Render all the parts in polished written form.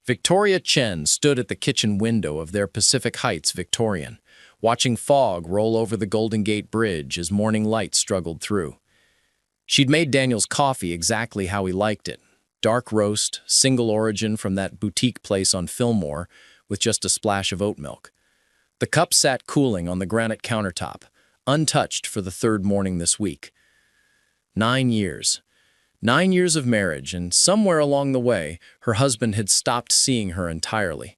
Victoria Chen stood at the kitchen window of their Pacific Heights Victorian, watching fog roll over the Golden Gate Bridge as morning light struggled through. She'd made Daniel's coffee exactly how he liked it. Dark roast, single origin from that boutique place on Fillmore, with just a splash of oat milk. The cup sat cooling on the granite countertop, untouched for the third morning this week. 9 years. 9 years of marriage, and somewhere along the way, her husband had stopped seeing her entirely.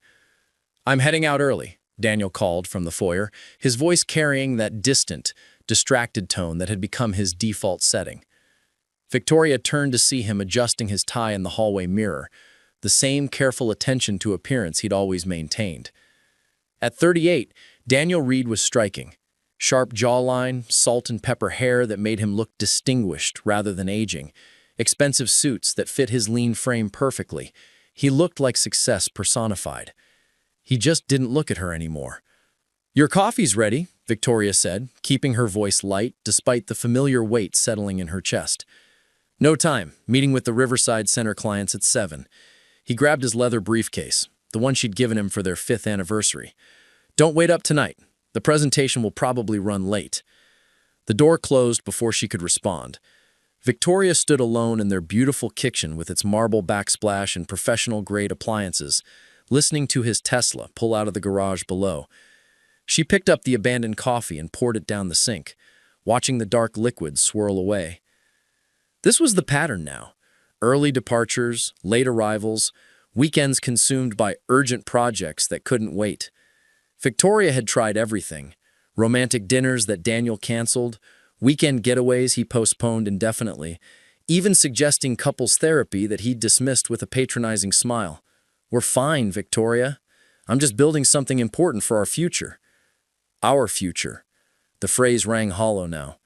"I'm heading out early," Daniel called from the foyer, his voice carrying that distant, distracted tone that had become his default setting. Victoria turned to see him adjusting his tie in the hallway mirror, the same careful attention to appearance he'd always maintained. At 38, Daniel Reed was striking. Sharp jawline, salt and pepper hair that made him look distinguished rather than aging, expensive suits that fit his lean frame perfectly. He looked like success personified. He just didn't look at her anymore. "Your coffee's ready," Victoria said, keeping her voice light despite the familiar weight settling in her chest. "No time. Meeting with the Riverside Center clients at 7. He grabbed his leather briefcase, the one she'd given him for their 5th anniversary. "Don't wait up tonight. The presentation will probably run late." The door closed before she could respond. Victoria stood alone in their beautiful kitchen with its marble backsplash and professional-grade appliances, listening to his Tesla pull out of the garage below. She picked up the abandoned coffee and poured it down the sink, watching the dark liquid swirl away. This was the pattern now. Early departures, late arrivals, weekends consumed by urgent projects that couldn't wait. Victoria had tried everything. Romantic dinners that Daniel canceled, weekend getaways he postponed indefinitely, even suggesting couples therapy that he'd dismissed with a patronizing smile. "We're fine, Victoria. I'm just building something important for our future." Our future. The phrase rang hollow now.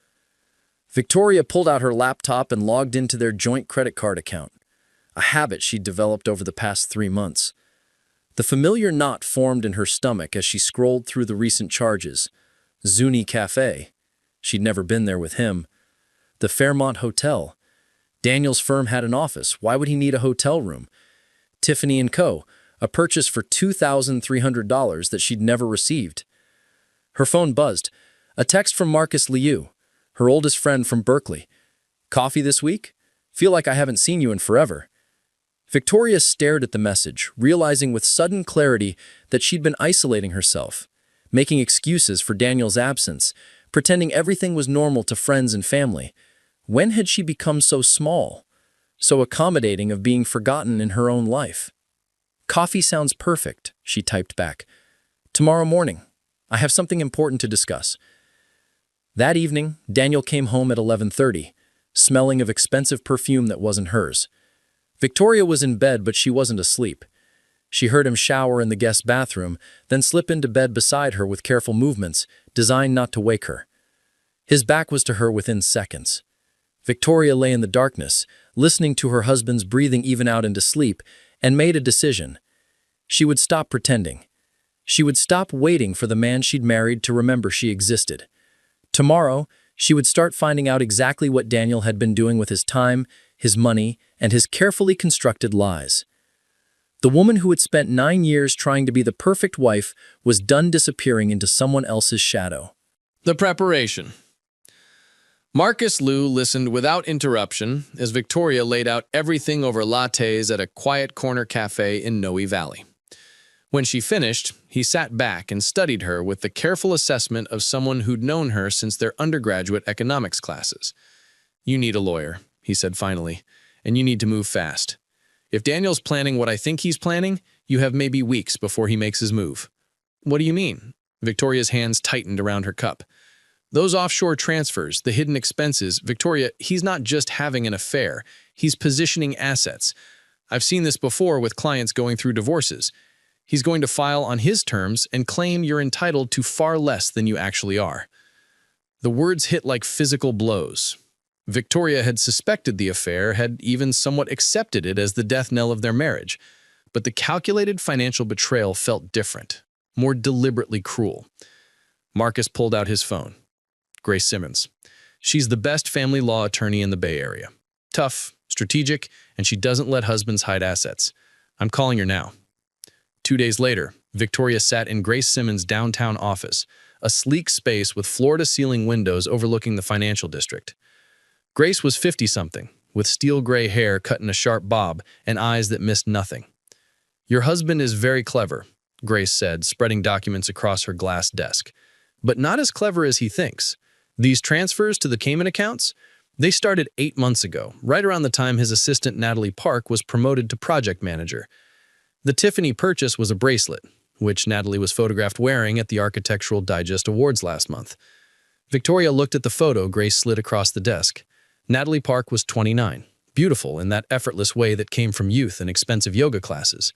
Victoria pulled out her laptop and logged into their joint credit card account, a habit she'd developed over the past 3 months. The familiar knot formed in her stomach as she scrolled through the recent charges. Zuni Cafe. She'd never been there with him. The Fairmont Hotel. Daniel's firm had an office. Why would he need a hotel room? Tiffany & Co., a purchase for $2,300 that she'd never received. Her phone buzzed. A text from Marcus Liu, her oldest friend from Berkeley. "Coffee this week? Feel like I haven't seen you in forever." Victoria stared at the message, realizing with sudden clarity that she'd been isolating herself, making excuses for Daniel's absence, pretending everything was normal to friends and family. When had she become so small, so accommodating of being forgotten in her own life? "Coffee sounds perfect," she typed back. "Tomorrow morning. I have something important to discuss." That evening, Daniel came home at 11:30, smelling of expensive perfume that wasn't hers. Victoria was in bed, but she wasn't asleep. She heard him shower in the guest bathroom, then slip into bed beside her with careful movements, designed not to wake her. His back was to her within seconds. Victoria lay in the darkness, listening to her husband's breathing even out into sleep, and made a decision. She would stop pretending. She would stop waiting for the man she'd married to remember she existed. Tomorrow, she would start finding out exactly what Daniel had been doing with his time, his money, and his carefully constructed lies. The woman who had spent 9 years trying to be the perfect wife was done disappearing into someone else's shadow. The preparation. Marcus Liu listened without interruption as Victoria laid out everything over lattes at a quiet corner cafe in Noe Valley. When she finished, he sat back and studied her with the careful assessment of someone who'd known her since their undergraduate economics classes. "You need a lawyer," he said finally, "and you need to move fast. If Daniel's planning what I think he's planning, you have maybe weeks before he makes his move." "What do you mean?" Victoria's hands tightened around her cup. "Those offshore transfers, the hidden expenses, Victoria, he's not just having an affair, he's positioning assets. I've seen this before with clients going through divorces. He's going to file on his terms and claim you're entitled to far less than you actually are." The words hit like physical blows. Victoria had suspected the affair, had even somewhat accepted it as the death knell of their marriage. But the calculated financial betrayal felt different, more deliberately cruel. Marcus pulled out his phone. Grace Simmons. She's the best family law attorney in the Bay Area. Tough, strategic, and she doesn't let husbands hide assets. I'm calling her now. 2 days later, Victoria sat in Grace Simmons' downtown office, a sleek space with floor-to-ceiling windows overlooking the financial district. Grace was 50-something, with steel-gray hair cut in a sharp bob and eyes that missed nothing. "Your husband is very clever," Grace said, spreading documents across her glass desk. "But not as clever as he thinks. These transfers to the Cayman accounts? They started 8 months ago, right around the time his assistant Natalie Park was promoted to project manager. The Tiffany purchase was a bracelet, which Natalie was photographed wearing at the Architectural Digest Awards last month." Victoria looked at the photo Grace slid across the desk. Natalie Park was 29, beautiful in that effortless way that came from youth and expensive yoga classes.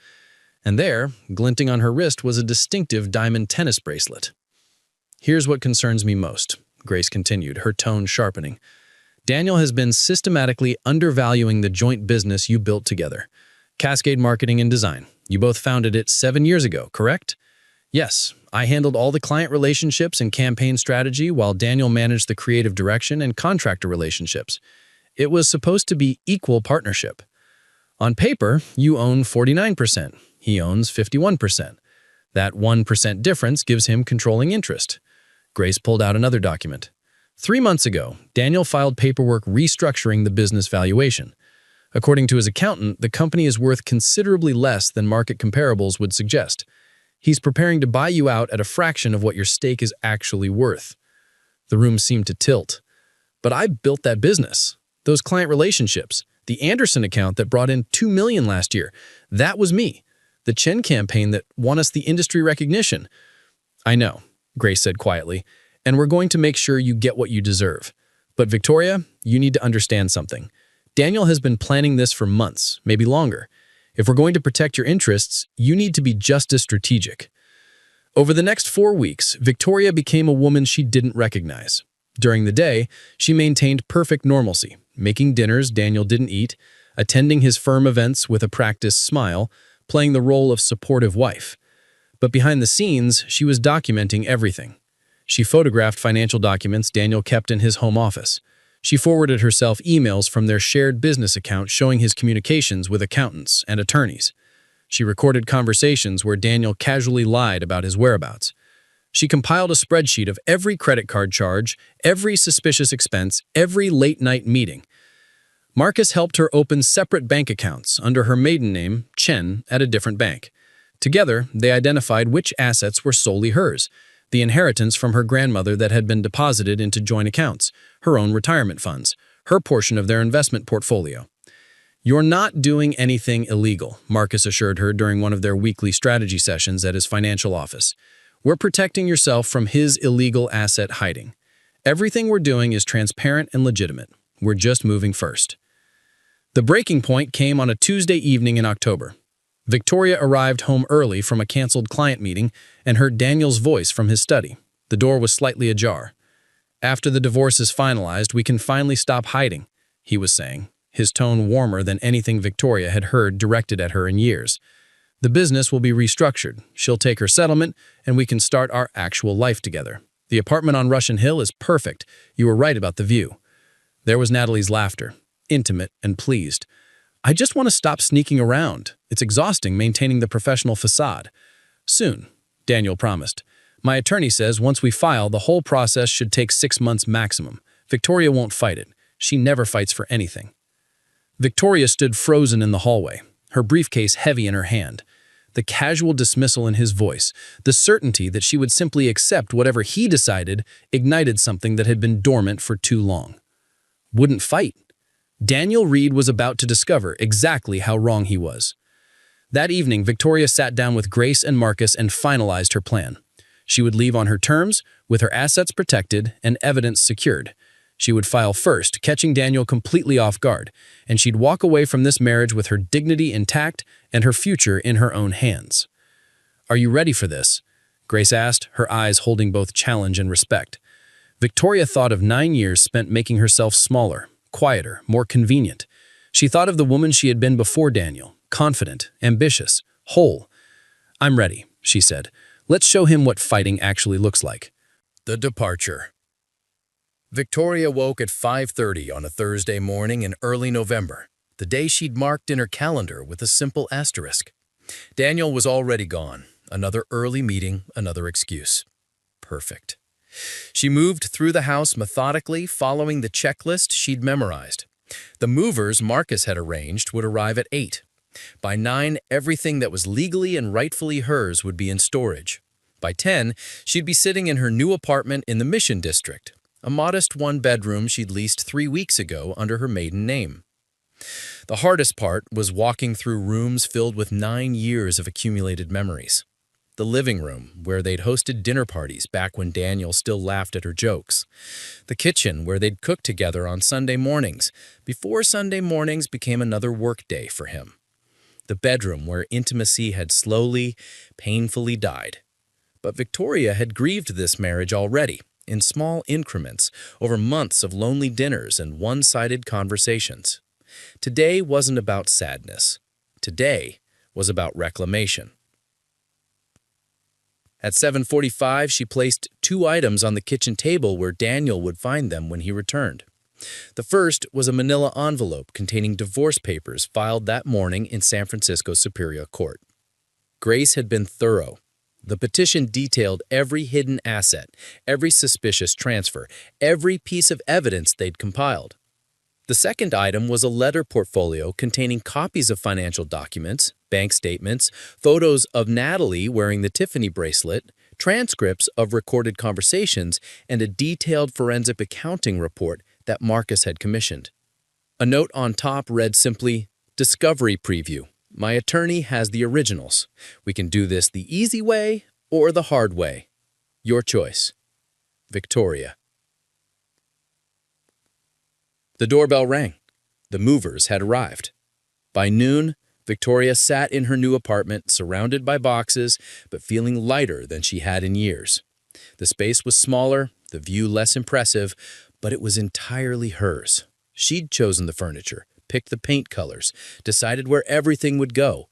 And there, glinting on her wrist, was a distinctive diamond tennis bracelet. "Here's what concerns me most," Grace continued, her tone sharpening. "Daniel has been systematically undervaluing the joint business you built together. Cascade Marketing and Design. You both founded it 7 years ago, correct?" "Yes, I handled all the client relationships and campaign strategy while Daniel managed the creative direction and contractor relationships. It was supposed to be equal partnership. On paper, you own 49%. He owns 51%. That 1% difference gives him controlling interest." Grace pulled out another document. 3 months ago, Daniel filed paperwork restructuring the business valuation. According to his accountant, the company is worth considerably less than market comparables would suggest. He's preparing to buy you out at a fraction of what your stake is actually worth. The room seemed to tilt. "But I built that business. Those client relationships. The Anderson account that brought in $2 million last year. That was me. The Chen campaign that won us the industry recognition." "I know," Grace said quietly, "and we're going to make sure you get what you deserve. But Victoria, you need to understand something. Daniel has been planning this for months, maybe longer. If we're going to protect your interests, you need to be just as strategic." Over the next 4 weeks, Victoria became a woman she didn't recognize. During the day, she maintained perfect normalcy, making dinners Daniel didn't eat, attending his firm events with a practiced smile, playing the role of supportive wife. But behind the scenes, she was documenting everything. She photographed financial documents Daniel kept in his home office. She forwarded herself emails from their shared business account showing his communications with accountants and attorneys. She recorded conversations where Daniel casually lied about his whereabouts. She compiled a spreadsheet of every credit card charge, every suspicious expense, every late-night meeting. Marcus helped her open separate bank accounts under her maiden name, Chen, at a different bank. Together, they identified which assets were solely hers, the inheritance from her grandmother that had been deposited into joint accounts, her own retirement funds, her portion of their investment portfolio. "You're not doing anything illegal," Marcus assured her during one of their weekly strategy sessions at his financial office. "We're protecting yourself from his illegal asset hiding. Everything we're doing is transparent and legitimate. We're just moving first." The breaking point came on a Tuesday evening in October. Victoria arrived home early from a canceled client meeting and heard Daniel's voice from his study. The door was slightly ajar. "After the divorce is finalized, we can finally stop hiding," he was saying, his tone warmer than anything Victoria had heard directed at her in years. "The business will be restructured. She'll take her settlement, and we can start our actual life together. The apartment on Russian Hill is perfect. You were right about the view." There was Natalie's laughter, intimate and pleased. "I just want to stop sneaking around. It's exhausting maintaining the professional facade." "Soon," Daniel promised. "My attorney says once we file, the whole process should take 6 months maximum. Victoria won't fight it. She never fights for anything." Victoria stood frozen in the hallway, her briefcase heavy in her hand. The casual dismissal in his voice, the certainty that she would simply accept whatever he decided, ignited something that had been dormant for too long. Wouldn't fight. Daniel Reed was about to discover exactly how wrong he was. That evening, Victoria sat down with Grace and Marcus and finalized her plan. She would leave on her terms, with her assets protected and evidence secured. She would file first, catching Daniel completely off guard, and she'd walk away from this marriage with her dignity intact and her future in her own hands. "Are you ready for this?" Grace asked, her eyes holding both challenge and respect. Victoria thought of 9 years spent making herself smaller, quieter, more convenient. She thought of the woman she had been before Daniel, confident, ambitious, whole. "I'm ready," she said. "Let's show him what fighting actually looks like." The departure. Victoria woke at 5:30 on a Thursday morning in early November, the day she'd marked in her calendar with a simple asterisk. Daniel was already gone. Another early meeting, another excuse. Perfect. She moved through the house methodically, following the checklist she'd memorized. The movers Marcus had arranged would arrive at 8. By 9, everything that was legally and rightfully hers would be in storage. By 10, she'd be sitting in her new apartment in the Mission District, a modest one-bedroom she'd leased 3 weeks ago under her maiden name. The hardest part was walking through rooms filled with 9 years of accumulated memories. The living room, where they'd hosted dinner parties back when Daniel still laughed at her jokes. The kitchen, where they'd cooked together on Sunday mornings, before Sunday mornings became another work day for him. The bedroom, where intimacy had slowly, painfully died. But Victoria had grieved this marriage already, in small increments, over months of lonely dinners and one-sided conversations. Today wasn't about sadness. Today was about reclamation. At 7:45, she placed 2 items on the kitchen table where Daniel would find them when he returned. The first was a manila envelope containing divorce papers filed that morning in San Francisco Superior Court. Grace had been thorough. The petition detailed every hidden asset, every suspicious transfer, every piece of evidence they'd compiled. The second item was a letter portfolio containing copies of financial documents, bank statements, photos of Natalie wearing the Tiffany bracelet, transcripts of recorded conversations, and a detailed forensic accounting report that Marcus had commissioned. A note on top read simply, "Discovery Preview. My attorney has the originals. We can do this the easy way or the hard way. Your choice. Victoria." The doorbell rang. The movers had arrived. By noon, Victoria sat in her new apartment, surrounded by boxes, but feeling lighter than she had in years. The space was smaller, the view less impressive, but it was entirely hers. She'd chosen the furniture, picked the paint colors, decided where everything would go.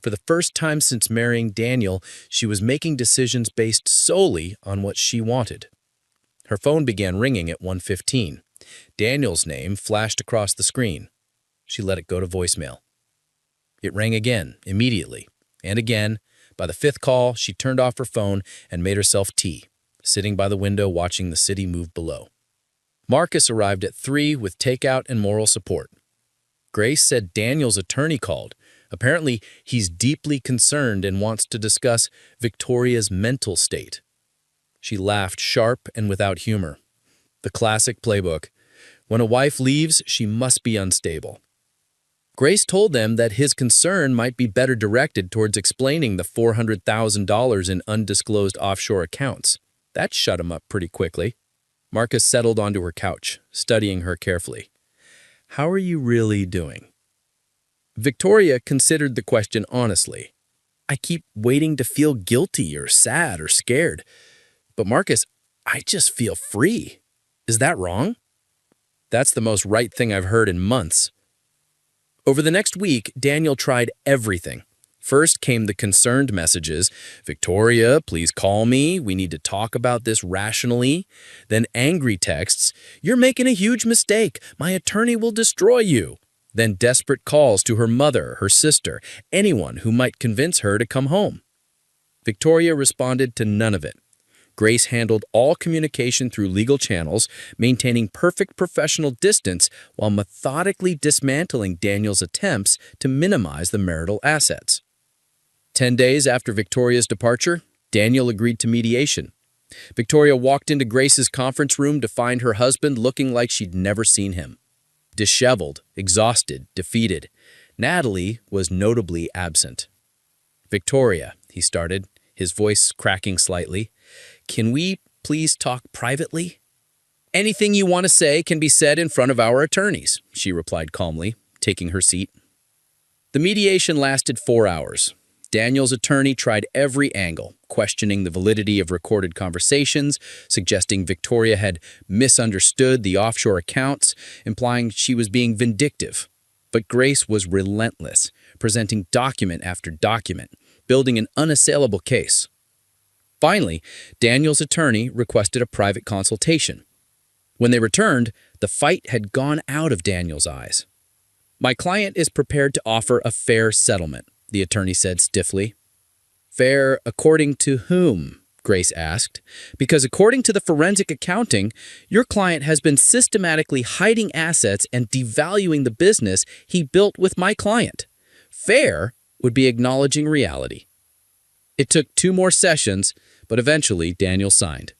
For the first time since marrying Daniel, she was making decisions based solely on what she wanted. Her phone began ringing at 1:15. Daniel's name flashed across the screen. She let it go to voicemail. It rang again, immediately, and again. By the 5th call, she turned off her phone and made herself tea, sitting by the window watching the city move below. Marcus arrived at 3 with takeout and moral support. Grace said Daniel's attorney called. Apparently, he's deeply concerned and wants to discuss Victoria's mental state. She laughed sharp and without humor. The classic playbook. When a wife leaves, she must be unstable. Grace told them that his concern might be better directed towards explaining the $400,000 in undisclosed offshore accounts. That shut him up pretty quickly. Marcus settled onto her couch, studying her carefully. "How are you really doing?" Victoria considered the question honestly. "I keep waiting to feel guilty or sad or scared. But Marcus, I just feel free. Is that wrong?" "That's the most right thing I've heard in months." Over the next week, Daniel tried everything. First came the concerned messages. "Victoria, please call me. We need to talk about this rationally." Then angry texts. "You're making a huge mistake. My attorney will destroy you." Then desperate calls to her mother, her sister, anyone who might convince her to come home. Victoria responded to none of it. Grace handled all communication through legal channels, maintaining perfect professional distance while methodically dismantling Daniel's attempts to minimize the marital assets. 10 days after Victoria's departure, Daniel agreed to mediation. Victoria walked into Grace's conference room to find her husband looking like she'd never seen him. Disheveled, exhausted, defeated. Natalie was notably absent. "Victoria," he started, his voice cracking slightly, "can we please talk privately?" "Anything you want to say can be said in front of our attorneys," she replied calmly, taking her seat. The mediation lasted 4 hours. Daniel's attorney tried every angle, questioning the validity of recorded conversations, suggesting Victoria had misunderstood the offshore accounts, implying she was being vindictive. But Grace was relentless, presenting document after document, building an unassailable case. Finally, Daniel's attorney requested a private consultation. When they returned, the fight had gone out of Daniel's eyes. "My client is prepared to offer a fair settlement," the attorney said stiffly. Fair according to whom? Grace asked. Because according to the forensic accounting, your client has been systematically hiding assets and devaluing the business he built with my client. Fair would be acknowledging reality. It took 2 more sessions, but eventually Daniel signed.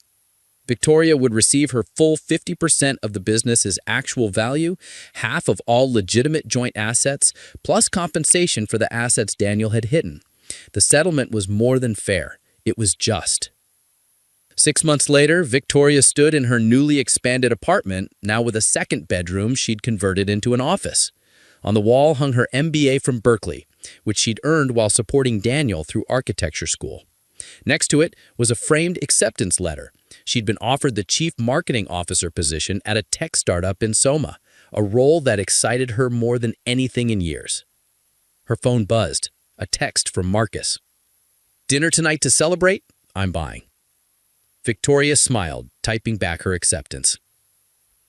Victoria would receive her full 50% of the business's actual value, half of all legitimate joint assets, plus compensation for the assets Daniel had hidden. The settlement was more than fair. It was just. 6 months later, Victoria stood in her newly expanded apartment, now with a second bedroom she'd converted into an office. On the wall hung her MBA from Berkeley, which she'd earned while supporting Daniel through architecture school. Next to it was a framed acceptance letter. She'd been offered the chief marketing officer position at a tech startup in Soma, a role that excited her more than anything in years. Her phone buzzed, a text from Marcus. Dinner tonight to celebrate? I'm buying. Victoria smiled, typing back her acceptance.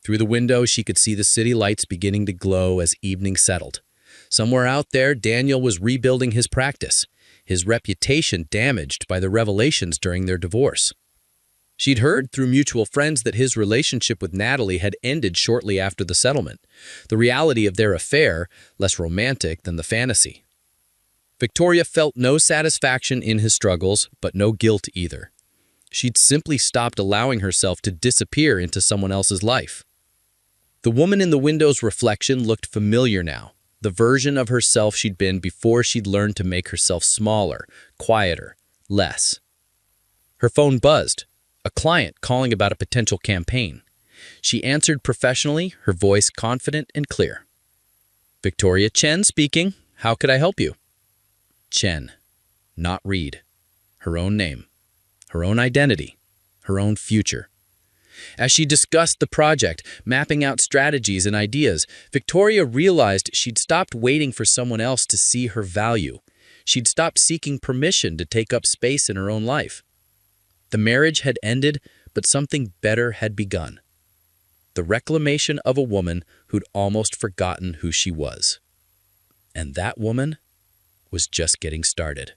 Through the window, she could see the city lights beginning to glow as evening settled. Somewhere out there, Daniel was rebuilding his practice, his reputation damaged by the revelations during their divorce. She'd heard through mutual friends that his relationship with Natalie had ended shortly after the settlement, the reality of their affair less romantic than the fantasy. Victoria felt no satisfaction in his struggles, but no guilt either. She'd simply stopped allowing herself to disappear into someone else's life. The woman in the window's reflection looked familiar now, the version of herself she'd been before she'd learned to make herself smaller, quieter, less. Her phone buzzed, a client calling about a potential campaign. She answered professionally, her voice confident and clear. Victoria Chen speaking. How could I help you? Chen, not Reed. Her own name. Her own identity, her own future. As she discussed the project, mapping out strategies and ideas, Victoria realized she'd stopped waiting for someone else to see her value. She'd stopped seeking permission to take up space in her own life. The marriage had ended, but something better had begun. The reclamation of a woman who'd almost forgotten who she was. And that woman was just getting started.